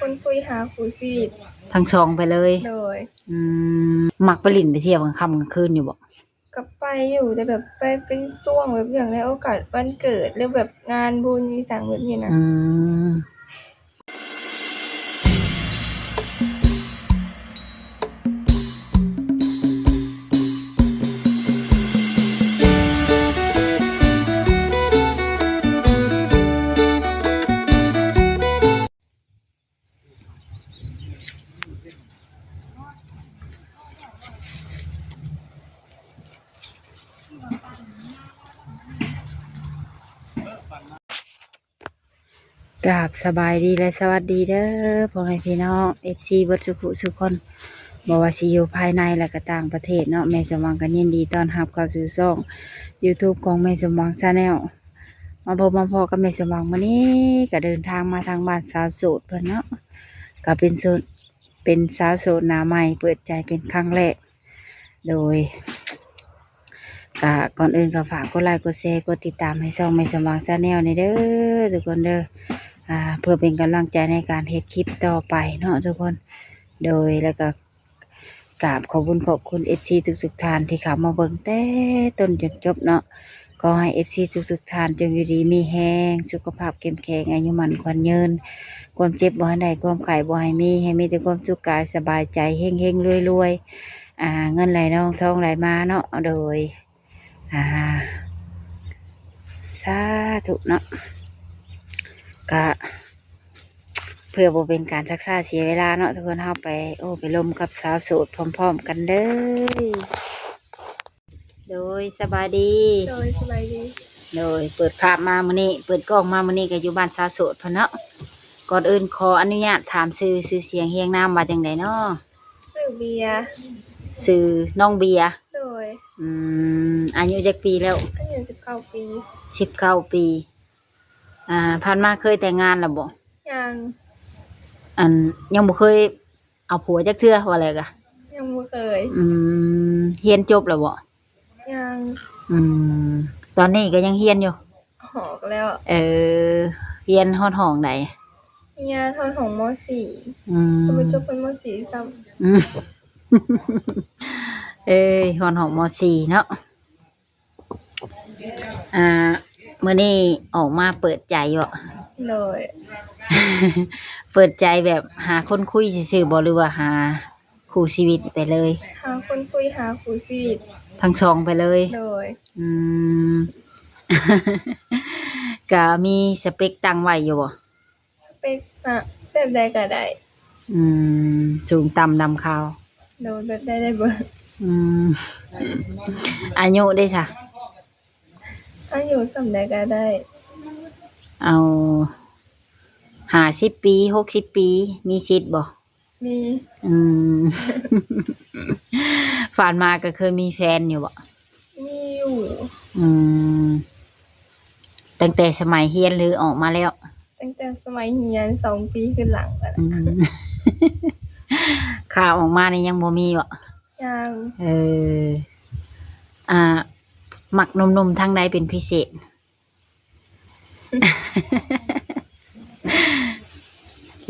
คนคุยหาคู่ชีวิตทั้งสองไปเลยโดยมักไปลิ้นไปเที่ยวกลางค่ำกลางคืนอยู่บ่ก็ไปอยู่แต่แบบไปเป็นช่วงแบบอย่างในโอกาสวันเกิดหรือแบบงานบุญอีสังแบบนี้นะกราบสบายดีและสวัสดีเด้อพ่อแม่พี่น้อง FC เบิดสุขุสุขคนบ่ว่าสิอยู่ภายในและก็ต่างประเทศเนาะแม่สมหวังก็ยินดีต้อนรับเข้าสู่ช่อง YouTube ของแม่สมหวัง Channel มาพบมาพอกับแม่สมหวังมื้อนี้ก็เดินทางมาทางบ้านสาวโสดเพิ่นเนาะก็เป็นสาวโสดหน้าใหม่เปิดใจเป็นครั้งแรกโดยก็ก่อนอื่นก็ฝากกดไลค์กดแชร์กดติดตามให้ช่องแม่สมหวัง Channel นี่เด้อทุกคนเด้อเพื่อเป็นกำลังใจในการเฮ็ดคลิปต่อไปเนาะทุกคนโดยแล้วก็กราบขอบคุณ FC ทุกท่านที่เข้ามาเบิ่งแต่ต้นจนจบเนาะก็ให้ FC ทุกท่านจงอยู่ดีมีแรงสุขภาพเข้มแข็งอายุมั่นขวัญยืนความเจ็บบ่ให้ได้ความไข้บ่ให้มีแต่ความสุขกายสบายใจเฮงๆรวยๆเงินไหลนองทองไหลมาเนาะโดยสาธุเนาะก็เพื่อบ่เป็นการชักช้าเสียเวลาเนาะทุกคนเฮาไปลมกับสาวโสดพร้อมๆกันเด้อโดยสบายดีโดยสบายดีโดยเปิดภาพมามื้อนี้เปิดกล้องมามื้อนี้ก็อยู่บ้านสาวโสดพุ่นเนาะก่อนอื่นขออนุญาตถามชื่อเสียงเฮียงนามว่าจังไดเนาะชื่อเบียร์ชื่อน้องเบียร์โดยอายุจักปีแล้วอายุ19 ปี19 ปีผ่านมาเคยแต่งงานแล้วบ่ยังบ่เคยเอาผัวจักเทื่อว่าอะไรกะยังบ่เคยเรียนจบแล้วบ่ยังตอนนี้ก็ยังเรียนอยู่หอกแล้วเรียนฮอดห้องใดเรียนฮอดห้องม.4ก็ไปจบเป็นม.4 ซ้ำฮอดห้องม.4 เนาะมื้อนี้ออกมาเปิดใจบ่เลยเปิดใจแบบหาคนคุยซื่อๆบ่หรือว่าหาคู่ชีวิตไปเลยหาคนคุยหาคู่ชีวิตทั้งสองไปเลยเลยก็มีสเปคตั้งไว้อยู่บ่สเปคแบบใดก็ได้สูงต่ำดำขาวโดยแบบได้เบิดอายุได้จ้ะอายุส่ำใดก็ได้เอา50 ปี60 ปีมีสิทธิ์บ่มีผ่านมาก็เคยมีแฟนอยู่บ่มีอยู่ตั้งแต่สมัยเรียนหรือออกมาแล้วตั้งแต่สมัยเรียน2 ปีขึ้นหลังแล้วข่าวออกมานี่ยังบ่มีบ่ยังมักหนุ่มๆทางใดเป็นพิเศษ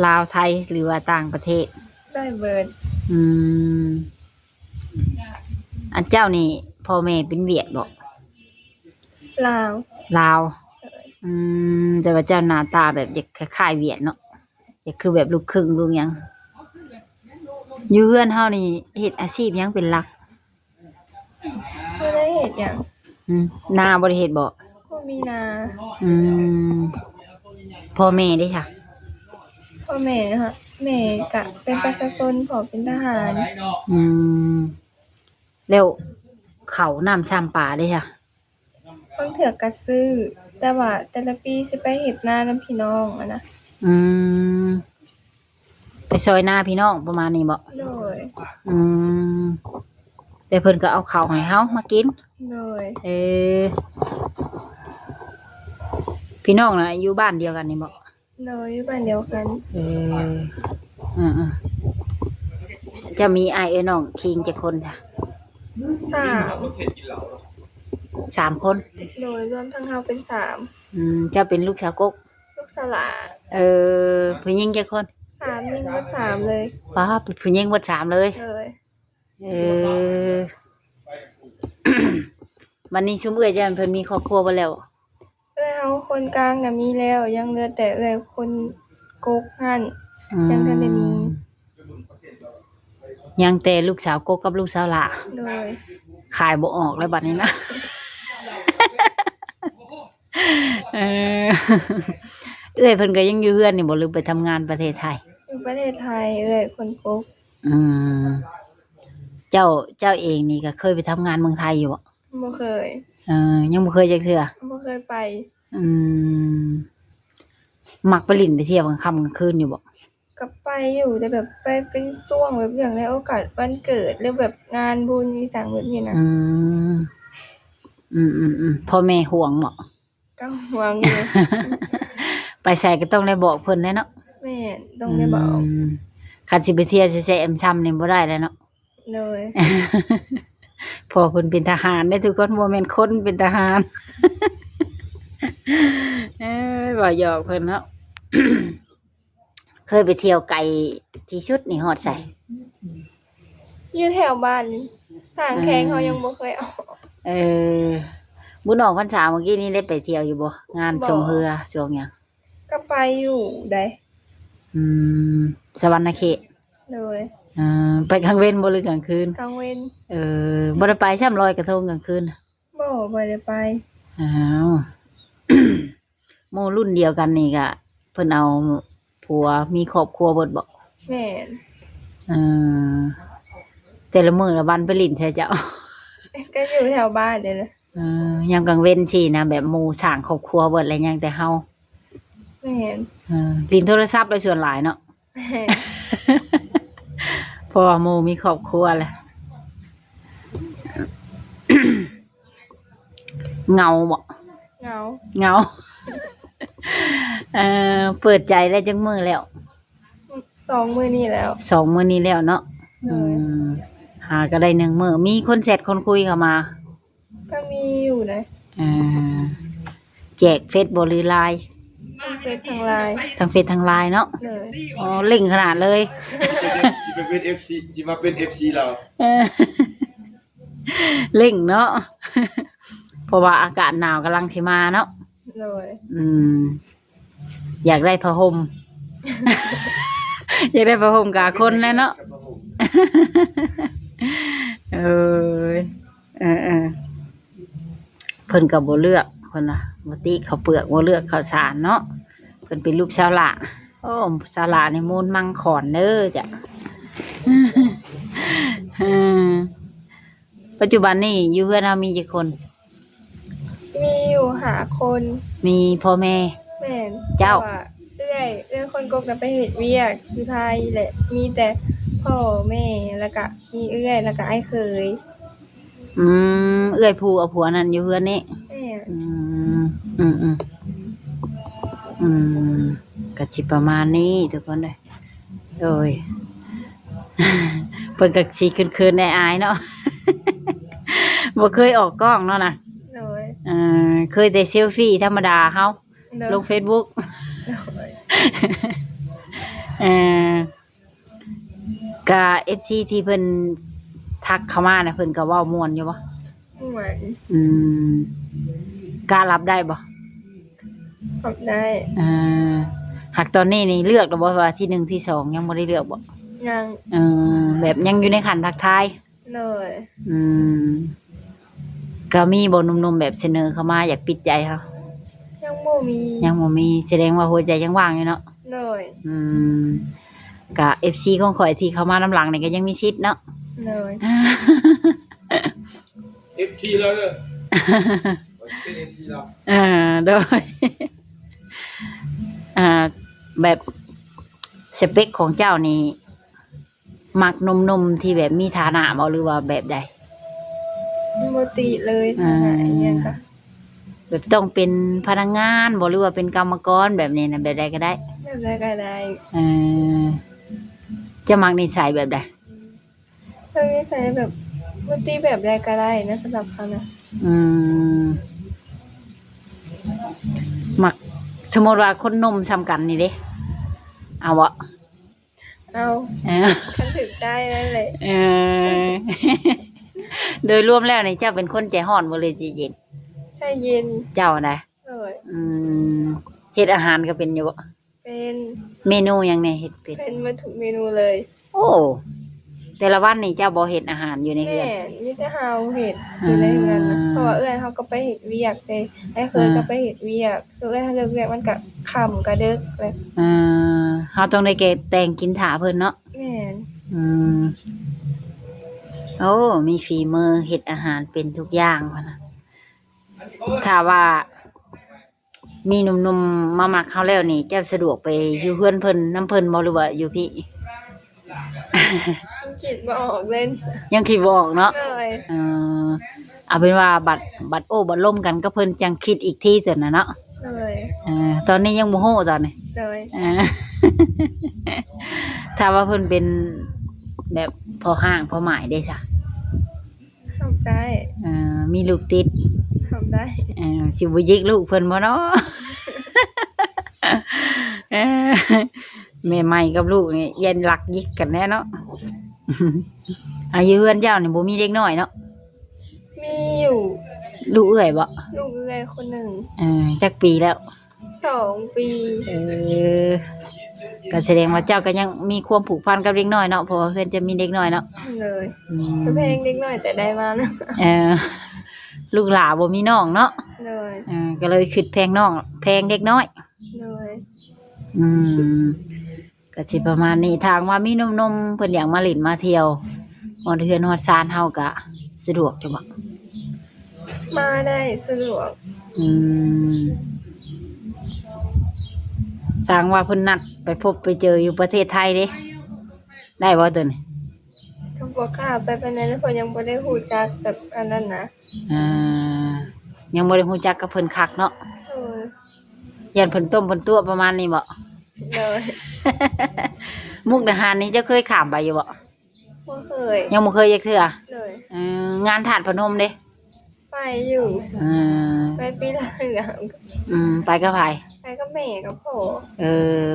ลาวไทยหรือว่าต่างประเทศได้เบิดอันเจ้านี่พ่อแม่เป็นเวียดบ่ลาวแต่ว่าเจ้าหน้าตาแบบเด็กคล้ายๆเวียดเนาะเด็กคือแบบลูกครึ่งลูกหยังอยู่เฮือนเฮานี่เฮ็ดอาชีพหยังเป็นหลักบ่ได้เฮ็ดหยังนาบ่ได้เฮ็ดบ่บ่มีนาพ่อแม่ได้ค่ะพ่อแม่ค่ะแม่ก็เป็นประชาชนพ่อเป็นทหารแล้วข้าวน้ำซ้ำปลาได้ค่ะบางเทื่อก็ซื้อแต่ว่าแต่ละปีสิไปเฮ็ดนานำพี่น้องอะนะไปซอยนาพี่น้องประมาณนี้บ่โดยแต่เพิ่นก็เอาข้าวให้เฮามากินโดยพี่น้องน่ะอยู่บ้านเดียวกันนี่บ่โดยอยู่บ้านเดียวกันจะมีอ้ายน้องคิงจักคนจ้ะ3 คนโดยรวมทั้งเฮาเป็น3เจ้าเป็นลูกสาวกกลูกสาวหลาผู้หญิงจักคน 3ยิงบ่3เลย ป้าเป็นผู้หญิงหมด3เลย เลย เออ วันนี้ชุมเอื้อยจันเพิ่นมีครอบครัวบ่แล้ว เอ้ยเฮาคนกลางน่ะมีแล้วยังเหลือแต่เอ้ยคนกกหั่นยังทันได้มี ยังแต่ลูกสาวกกกับลูกสาวหล่า โดย ขายบ่ออกแล้วบัดนี้นะ เออ เอื้อยเพิ่นก็ยังอยู่เฮือนนี่บ่หรือไปทำงานประเทศไทย อยู่ประเทศไทยเอ้ยคนกก อืม เจ้าเองนี่ก็เคยไปทำงานเมืองไทยอยู่บ่ บ่เคย ยังบ่เคยจักเทื่อ บ่เคยไป อืม มักไปลิ้นไปเที่ยวกลางค่ำกลางคืนอยู่บ่ ก็ไปอยู่แต่แบบไปเป็นช่วงแบบอย่างในโอกาสวันเกิดหรือแบบงานบุญอีสังแบบนี้นะ อืม พ่อแม่ห่วงบ่ ก็หวังอยู่ ไปใส่ก็ต้องได้บอกเพิ่นแหละเนาะ แม่นต้องได้บอก คันสิไปเที่ยวแซ่ๆแอมช่ำนี่บ่ได้แล้วเนาะ เลย พอเพิ่นเป็นทหารได้ทุกคนบ่แม่นคนเป็นทหาร บ่หยอกเพิ่นเนาะ เคยไปเที่ยวไกลที่สุดนี่ฮอดไส อยู่แถวบ้านนี่ทางแข้งเขายังบ่เคยเอา เออ บุญออกพรรษาเมื่อกี้นี้ได้ไปเที่ยวอยู่บ่งานชมเรือช่วงหยัง ก็ไปอยู่ได้ อืม สวรรณเขต เลย ไปกลางเว้นบ่หรือกลางคืน กลางเว้น บ่ได้ไปช่ำลอยกระทงกลางคืน บ่ได้ไป อ้าว หมู่รุ่นเดียวกันนี่ก็เพิ่นเอาผัวมีครอบครัวเบิดบ่ แม่น เออแต่ละมื้อละวันไปลิ้นใช่เจ้า ก็อยู่แถวบ้านนี่แหละ ยามกลางเว้นสินะแบบหมู่สร้างครอบครัวเบิดแล้วยังแต่เฮา แม่น ลิ้นโทรศัพท์ไปส่วนหลายเนาะ แม่น เพราะว่าหมู่มีครอบครัวแหละ เหงาบ่ เหงา เหงา เปิดใจได้จังมื้อแล้ว 2 มื้อนี้แล้ว 2 มื้อนี้แล้วเนาะ เลย หาก็ได้1มื้อมีคนแชทคนคุยเข้ามา ก็มีอยู่นะ เอ่อแจกเฟซบ่หรือ LINE ทั้งเฟซทั้งไลน์ ทั้งเฟซทั้ง LINE เนาะ เลย อ๋อเล่งขนาดเลย สิไปเป็น FC สิมาเป็น FC เรา เออ เล่งเนาะ เพราะว่าอากาศหนาวกำลังสิมาเนาะ เลย อยากได้ผ้าห่ม อยากได้ผ้าห่มกาคนแล้วเนาะ เออเพิ่นก็บ่เลือกคนน่ะบ่ติข้าวเปลือกบ่เลือกข้าวสารเนาะเพิ่นเป็นลูกชาวละโอ้ชาวละนี่มูลมังขอนเด้อจ้ะ ปัจจุบันนี่อยู่เพื่อนเรามีกี่คน มีอยู่หาคน มีพ่อแม่ แม่น เจ้า พระว่เอื้อยคนกกน่ะไปเฮ็ดเวียกอยู่ไทยแหละ มีแต่พ่อแม่แล้วก็มีเอื้อยแล้วก็อ้ายเคย เอื้อยผู้เอาผัวนั่นอยู่เพื่อนนี่ แม่น ก็สิประมาณนี้ทุกคนเลยโดย เพิ่นก็สิคืนๆอายๆเนาะ บ่เคยออกกล้องเนาะนะ โดย เคยแต่เซลฟี่ธรรมดาเฮา โดย ลง Facebook โดย ก็ FC ที่เพิ่นทักเข้ามาน่ะเพิ่นก็เว้าม่วนอยู่บ่ เหมือน กล้ารับได้บ่ ทำได้ หากตอนนี้นี่เลือกแล้วบ่ว่าที่1ที่2ยังบ่ได้เลือกบ่ ยัง แบบยังอยู่ในขั้นทักทาย เลย ก็มีบ่หนุ่มๆแบบเสนอเข้ามาอยากปิดใจเฮา ยังบ่มี ยังบ่มีแสดงว่าหัวใจยังว่างอยู่เนาะ เลย ก็ FC ของข่อยที่เข้ามาน้ำหลังนี่ก็ยังมีสิทธิ์เนาะ เลย FC เราเด้อเป็น FC เรา โดย แบบสเปคของเจ้านี่มักหนุ่มๆที่แบบมีฐานะบ่หรือว่าแบบใด บ่ติเลยทางไหนเนี่ยค่ะ แบบต้องเป็นพนักงานบ่หรือว่าเป็นกรรมกรแบบนี้นะแบบใดก็ได้ แบบใดก็ได้ จะมักนิสัยแบบใด เพิ่นนิสัยแบบบ่ติแบบใดก็ได้นะสำหรับเขานะ มักสมมติว่าคนหนมซ้ำกันนี่เด้เอาบ่ เอา เออ คันถึกใจนั่นแหละ เออ โดยรวมแล้วนี่เจ้าเป็นคนใจร้อนบ่เลยใจเย็น ใช่เย็น เจ้านะ เลย อืมเฮ็ดอาหารก็เป็นอยู่บ่ เป็น เมนูหยังแหน่เฮ็ดเป็น เป็นมาทุกเมนูเลย โอ้แต่ละวันนี่เจ้าบ่เฮ็ดอาหารอยู่ในเรือ แม่ น มีแต่เฮาเห็ดอยู่ในเรือนนะ อ่า เพราะว่าเอ้ยเฮาก็ไปเฮ็ดเวียกเลยไอ้เคยก็ไปเฮ็ดเวียกคือเอ้ยเฮาเลิกเวียกมันก็ค่ำก็ดึกเลย เฮาต้องได้แกแต่งกินถ่าเพิ่นเนาะ แม่น อืมโอ้มีฝีมือเฮ็ดอาหารเป็นทุกอย่างพุ่นน่ะถ้าว่า มีหนุ่มๆมามักเฮาแล้วนี่เจ้าสะดวกไปอยู่เฮือนเพิ่นนำเพิ่นบ่หรือว่าอยู่พี่ ยังคิดบ่ออกเล่น ยังคิดบ่ออกเนาะ เลย เออเอาเป็นว่าบัดโอ้บัดล่มกันก็เพิ่นจังคิดอีกทีจังน่ะเนาะ เลย ตอนนี้ยังบ่ฮู้ตอนนี้ เลย เออ ถ้าว่าเพิ่นเป็นแบบพอห้างพอหมายได้จ้ะ ทำได้ มีลูกติด ทำได้ สิบ่ยิกลูกเพิ่นบ่เนาะ เออแม่ใหม่กับลูกนี่ยันหลักยิกกันแน่เนาะ อายุเฮือนเจ้านี่บ่มีเด็กน้อยเนาะ มีอยู่ ลูกเอื้อยบ่ ลูกเอื้อยคนหนึ่ง จักปีแล้ว 2 ปี ก็แสดงว่าเจ้าก็ยังมีความผูกพันกับเด็กน้อยเนาะเพราะว่าเฮือนจะมีเด็กน้อยเนาะ เลย อืม เพลงเด็กน้อยแต่ได้มานะ เออลูกหลานบ่มีน้องเนาะ เลย ก็เลยคิดแพงน้องแพงเด็กน้อย เลย อืมก็สิประมาณนี้ทางว่ามีนมๆเพิ่นอยากมาเล่นมาเที่ยวฮอดเฮือนฮอดซานเฮาก็สะดวกจังบ่ มาได้สะดวก อืมทางว่าเพิ่นนัดไปพบไปเจออยู่ประเทศไทยเด้ได้บ่ตัวนี้ ก็บ่กล้าไปปานนั้นเพราะยังบ่ได้ฮู้จักแบบอันนั้นนะ อ่ายังบ่ได้ฮู้จักกับเพิ่นคักเนาะ เออ ยันเพิ่นต้มเพิ่นตัวประมาณนี้บ่ เลย มุกดาหารนี่เจ้าเคยข้ามไปอยู่บ่ บ่เคย ยังบ่เคยจักเทื่อ เลย งานถาดพนมเด้ ไปอยู่ เออ ไปปีละเทื่อ ไปกับไผ ไปกับแม่กับพ่อ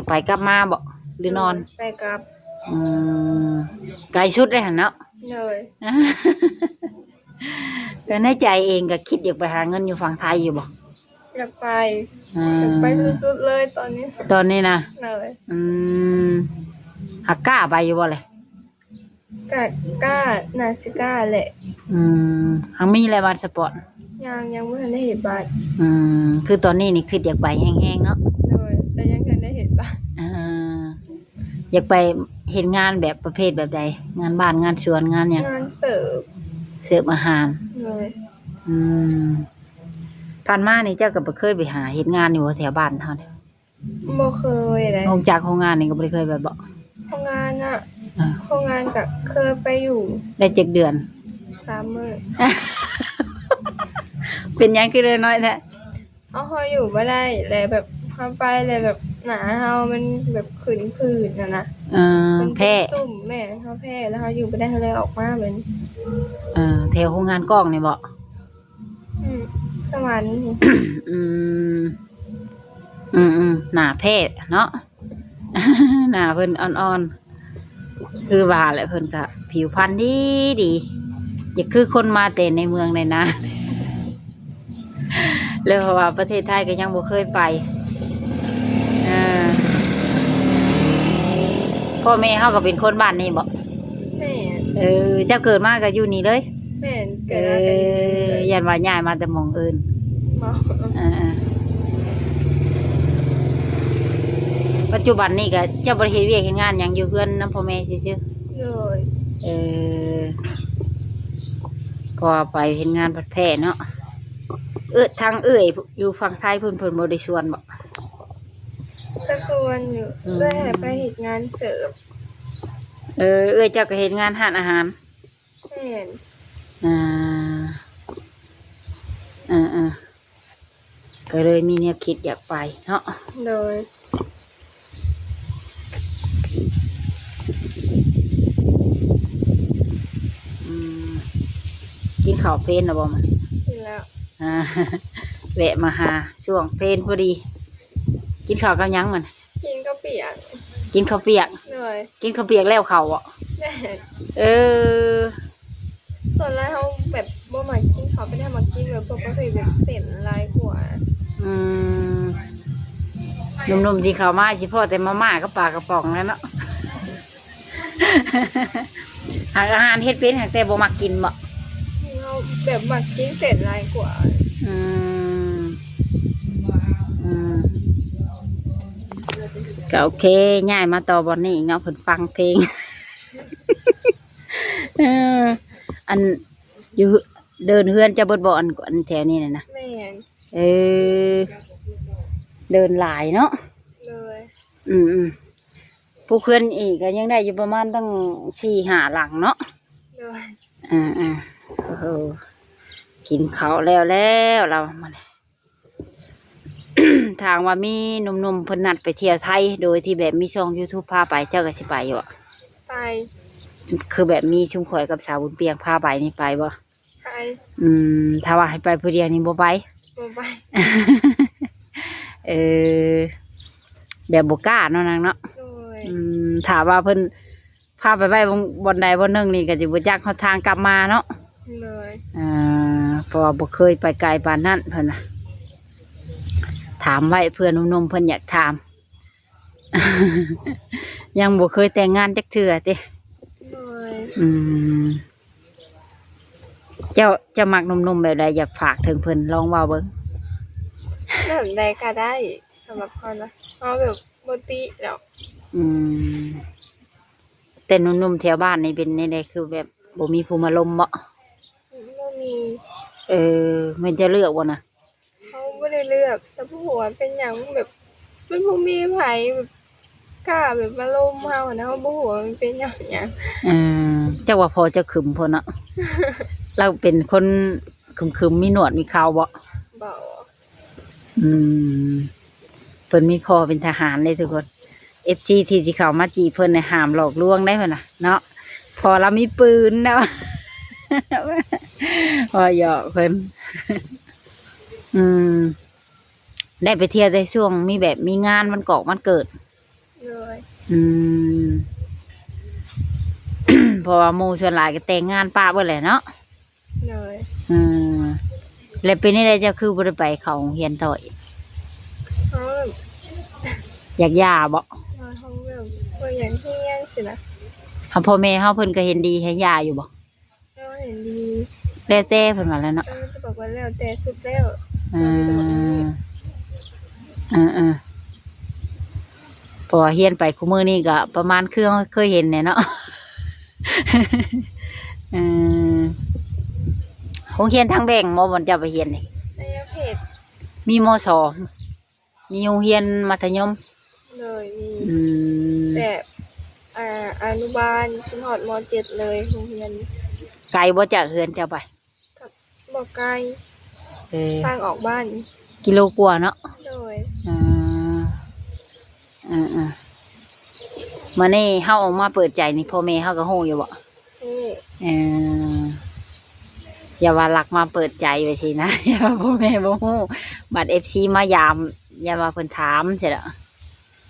ไปกลับมาบ่หรือนอน ไปกับ อืมไกลชุดเลยหั่นเนาะ เลย แต่ในใจเองก็คิดอยากไปหาเงินอยู่ฝั่งไทยอยู่บ่ อยากไป อื อยาก ม ไปสุดๆเลยตอนนี้ ตอนนี้นะ เลย อืมหักกล้าไปอยู่บ่เลย กล้าน่าสิกล้าแหละ หังมีอะไรบัตรสปอร์ต ยังบ่ทันได้เห็นบัตร คือตอนนี้นี่คืออยากไปแห้งๆเนาะ เลยแต่ยังทันได้เห็นบัตร อ่าอยากไปเห็นงานแบบประเภทแบบใด งานบ้านงานสวนงานหยัง งานเสิร์ฟ เสิร์ฟอาหาร เลย อืมผ่านมานี่เจ้าก็บ่เคยไปหาเฮ็ดงานอยู่แถวบ้านเฮาเนี่ย บ่เคยเลย ออกจากโรงงานนี่ก็บ่ได้เคยไปบ่ โรงงานอะ อ่า โรงงานก็เคยไปอยู่ ได้7เดือน 3 มื้อ เป็นหยังคือได้น้อยแท้ เอาเฮาอยู่บ่ได้เลยแบบเฮาไปเลยแบบหนาเฮามันแบบขึ้นผื่นน่ะนะ มันเป็น แพ้ ตุ่มแม่เฮาแพ้แล้วเฮาอยู่บ่ได้เฮาเลยออกมาเหมือน แถวโรงงานกล้องนี่บ่ สวรรค์นี่ อืมหน้าแพ้เนาะ หน้าเพิ่นอ่อนๆคือว่าแหละเพิ่นก็ผิวพรรณดีอย่าคือคนมาแต่ในเมืองในนา แล้วเพราะว่าประเทศไทยก็ยังบ่เคยไปพ่อแม่เฮาก็เป็นคนบ้านนี้บ่ แม่ เจ้าเกิดมาก็อยู่นี่เลย แม่เกิดมาเป็น ยันว่าย้ายมาแต่หม่องอื่น หมอ ปัจจุบันนี้ก็เจ้าบ่ได้เฮ็ดเวียกเฮ็ดงานหยังอยู่เฮือนนำพ่อแม่ซื่อ เลย ๆก็ไปเฮ็ดงานพัดแพร่เนาะทางอยู่ฝั่งไทยเพิ่นบ่ได้ชวนบ่ กระส่วนอยู่เพื่อให้ไปเฮ็ดงานเสิร์ฟ เจ้าก็เฮ็ดงานร้านอาหาร แม่น ก็เลยมีแนวคิดอยากไปเนาะ โดย กินข้าวเพลนแล้วบ่มัน กินแล้ว แวะมาหาช่วงเพลนพอดี กินข้าวกับหยังมัน กินก็เปียก กินข้าวเปียก เลย ย กินข้าวเปียกแล้วเขาอ่ะ แม่ เออ ส่วนแล้วเขาแบบบ่มากินเขาไม่ได้มากินแบบปกติแบบเส้นลายหัว อืมหนุ่มๆที่เขามาสิพ่อแต่มาม่าก็ปลากระป๋องแล้วเนาะ หากอาหารเฮ็ดเป็นหากแต่บ่มักกินบ่ เขาแบบมากินเส้นลายหัว อืมอืมก็โอเคย้ายมาต่อบอนนี้อีกเนาะเพิ่นฟังเพลง เอออันอยู่เดินเฮือนจะเบิดบ่อันแถวนี้น่ะนะ แม่น เออ เดินหลายเนาะ เลย อืมผู้เพื่อนอีกก็ยังได้อยู่ประมาณตั้ง4-5 หลังเนาะ เลย โอ้โหกินข้าวแล้วเรามัน ทางว่ามีหนุ่มๆเพิ่นนัดไปเที่ยวไทย โดยที่แบบมีช่อง YouTube พาไปเจ้าก็สิไปอยู่อ่ะ ไป คือแบบมีชุมข่อยกับสาวบุญเปียงพาไปนี่ไปบ่ ไป ถ้าว่าให้ไปผู้เดียวนี่บ่ไป บ่ไป เออ แบบบ่กล้าเนาะนางเนาะ เลย ถามว่าเพิ่นพาไปไว้บนใดบนหนึ่งนี่ก็สิบ่จักเขาทางกลับมาเนาะ เลย เพราะว่าบ่เคยไปไกลปานนั้นเพิ่นน่ะถามไว้เพื่อนหนุ่มๆเพิ่นอยากถาม ยังบ่เคยแต่งงานจักเทื่อติ เลย เจ้ามักหนุ่มๆแบบใดอยากฝากถึงเพิ่นลองเว้าเบิ่ง แบบใดก็ได้สำหรับเขานะเอาแบบบ่ติแล้ว แต่หนุ่มๆแถวบ้านนี่เป็นจังไดคือแบบบ่มีผู้มาลมบ่ บ่มี แม่นจะเลือกบ่น่ะ เขาบ่ได้เลือกแต่ผู้หัวเป็นหยังแบบมันบ่มีไผแบบกล้าแบบมาล้มเฮานะเขาบ่ฮู้ว่ามันเป็นหยังหยัง เจ้าว่าพอจะขึมพอเนาะ เราเป็นคนขึมมีหนวดมีเขาบ่ บ่ เพิ่นมีพ่อเป็นทหารเลยทุกคน FC ที่สิเข้ามาจีบเพิ่นน่ะห้ามหลอกลวงได้เพิ่นน่ะเนาะพอเรามีปืนเนาะ พอหยอกเพิ่น ได้ไปเที่ยวในช่วงมีแบบมีงานวันเกาะวันเกิด เลย เพราะว่าหมู่ส่วนหลายก็แต่งงานป้าเบิดแหละเนาะ เลย แล้วเป็นนี่ได้เจ้าคือบ่ได้ไปเข้าโรงเรียนต่ออีก เขาแบบ อยากหย่าบ่ เขาแบบบ่อย่างที่ยังสินะ เฮาพ่อแม่เฮาเพิ่นก็เห็นดีให้หย่าอยู่บ่ เราเห็นดี แล้วแต่เพิ่นว่าแล้วเนาะ จะบอกว่าแล้วแต่สุดแล้ว เพราะว่าเฮียนไปคุมื้อนี้ก็ประมาณเคยเห็นเนี่ยเนาะ โรงเรียนทางแบ่งบ่บ่นเจ้าไปเรียนนี่ ชัยเพชร มีมส. มีโรงเรียนมัธยม เลยมี อืม แต่อนุบาลจนหอดม .7 เลยโรงเรียน ไกลบ่จากเฮือนเจ้าไป กับบ่ไกล เออ ทางออกบ้าน กิโลกว่าเนาะ เลย มื้อนี้เฮาออกมาเปิดใจนี่พ่อแม่เฮาก็ฮู้อยู่บ่ นี่ เอออย่าว่าหลักมาเปิดใจไปสินะ อย่าว่าพ่อแม่บ่ฮู้บัด FC มายามอย่าว่าเพิ่นถามเสียละ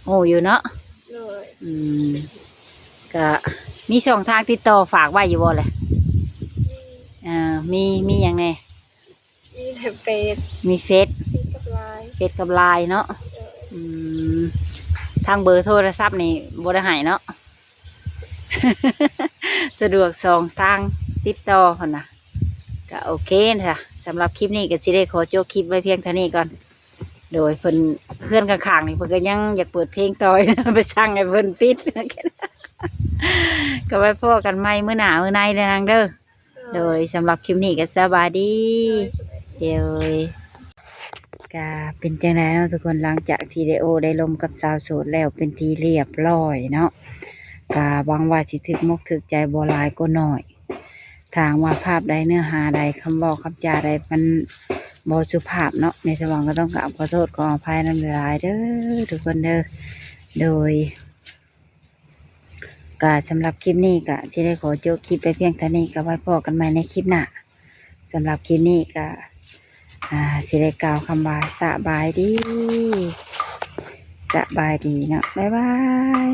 ฮู้อยู่เนาะ เลย ก็มีช่องทางติดต่อฝากไว้อยู่บ่แหละ มีหยังแน่ มีแต่เฟซ มีเฟซ มีกับไลน์ กับไลน์เนาะ เลย ทางเบอร์โทรศัพท์นี่บ่ได้ให้เนาะ สะดวกสองทางติดต่อพุ่นน่ะก็โอเคค่ะสำหรับคลิปนี้ก็สิได้ขอจบคลิปไว้เพียงเท่านี้ก่อน โดยเพื่อนข้างๆนี่เพิ่นก็ยังอยากเปิดเพลงต่อย ไปสั่งให้เพิ่นปิด ก็ไว้พอกันใหม่มื้อหน้ามื้อในเด้อนางเด้อโดยสำหรับคลิปนี้ก็สบายดีเดี๋ยวก็เป็นจังไดเนาะทุกคนหลังจากที่ได้ลมกับสาวโสดแล้วเป็นที่เรียบร้อยเนาะก็หวังว่าสิถึกมกถึกใจบ่หลายก็น้อยทางว่าภาพใดเนื้อหาใดคำบอกคำจาใดมันบ่สุภาพเนาะในสมองก็ต้องกราบขอโทษขออภัยนำหลายเด้อทุกคนเด้อโดยก็สำหรับคลิปนี้ก็สิได้ขอจบคลิปไปเพียงเท่านี้ก็ไว้พอกันใหม่ในคลิปหน้าสำหรับคลิปนี้ก็สิได้กล่าวคำว่าสบายดีเนาะบ๊ายบาย